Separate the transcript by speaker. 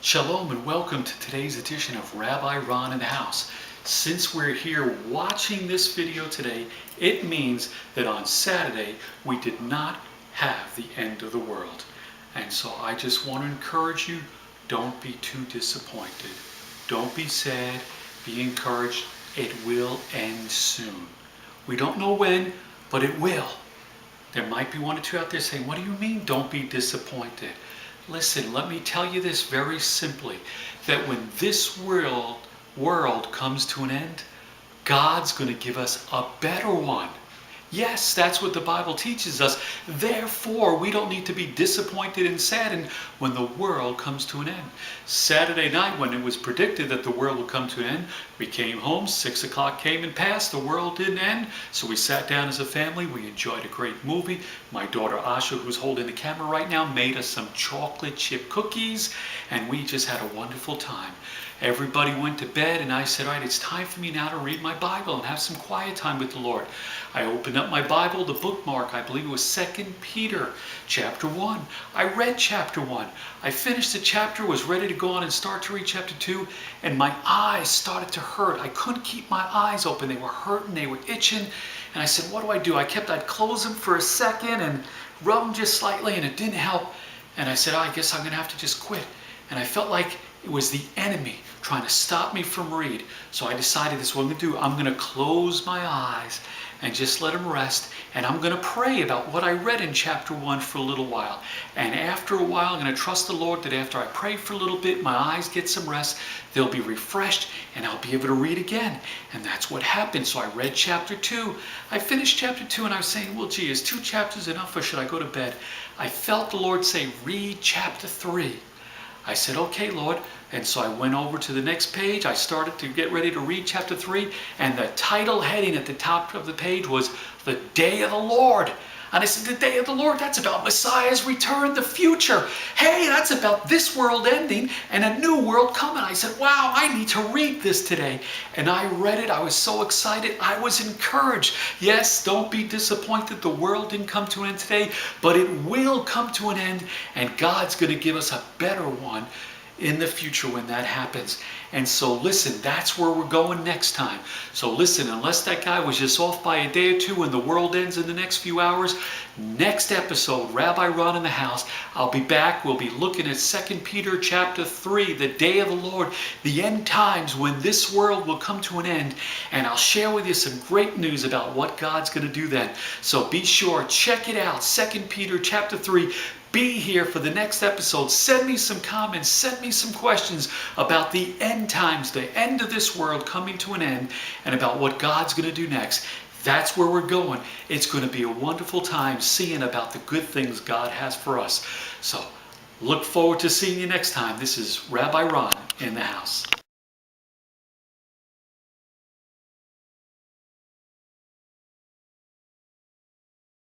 Speaker 1: Shalom and welcome to today's edition of Rabbi Ron in the House. Since we're here watching this video today, it means that on Saturday we did not have the end of the world. And so I just want to encourage you, don't be too disappointed. Don't be sad, be encouraged. It will end soon. We don't know when, but it will. There might be one or two out there saying, what do you mean don't be disappointed? Listen, let me tell you this very simply, that when this world comes to an end, God's going to give us a better one. Yes, that's what the Bible teaches us. Therefore, we don't need to be disappointed and saddened when the world comes to an end. Saturday night, when it was predicted that the world would come to an end, we came home, 6 o'clock came and passed, the world didn't end. So we sat down as a family, we enjoyed a great movie. My daughter Asha, who's holding the camera right now, made us some chocolate chip cookies, and we just had a wonderful time. Everybody went to bed, and I said, all right, it's time for me now to read my Bible and have some quiet time with the Lord. I opened up my Bible, the bookmark, I believe it was 2 Peter chapter 1. I read chapter 1. I finished the chapter, was ready to go on and start to read chapter 2, and my eyes started to hurt. I couldn't keep my eyes open. They were hurting, they were itching, and I said, what do? I'd close them for a second and rub them just slightly, and it didn't help. And I said, I guess I'm going to have to just quit. And I felt like it was the enemy trying to stop me from reading. So I decided this is what I'm going to do. I'm going to close my eyes and just let them rest. And I'm going to pray about what I read in chapter 1 for a little while. And after a while, I'm going to trust the Lord that after I pray for a little bit, my eyes get some rest, they'll be refreshed, and I'll be able to read again. And that's what happened. So I read chapter 2. I finished chapter 2, and I was saying, well, gee, is 2 chapters enough, or should I go to bed? I felt the Lord say, read chapter 3. I said, okay, Lord. And so I went over to the next page. I started to get ready to read chapter 3. And the title heading at the top of the page was The Day of the Lord. And I said, the day of the Lord, that's about Messiah's return, the future. Hey, that's about this world ending and a new world coming. I said, wow, I need to read this today. And I read it. I was so excited. I was encouraged. Yes, don't be disappointed. The world didn't come to an end today, but it will come to an end. And God's going to give us a better one in the future when that happens. And so listen, that's where we're going next time. So listen, unless that guy was just off by a day or two and the world ends in the next few hours, next episode, Rabbi Ron in the House, I'll be back. We'll be looking at 2 Peter chapter 3, the day of the Lord, the end times when this world will come to an end. And I'll share with you some great news about what God's going to do then. So be sure, check it out, 2 Peter chapter 3. Be here for the next episode. Send me some comments. Send me some questions about the end times, the end of this world coming to an end, and about what God's going to do next. That's where we're going. It's going to be a wonderful time seeing about the good things God has for us. So look forward to seeing you next time. This is Rabbi Ron in the House.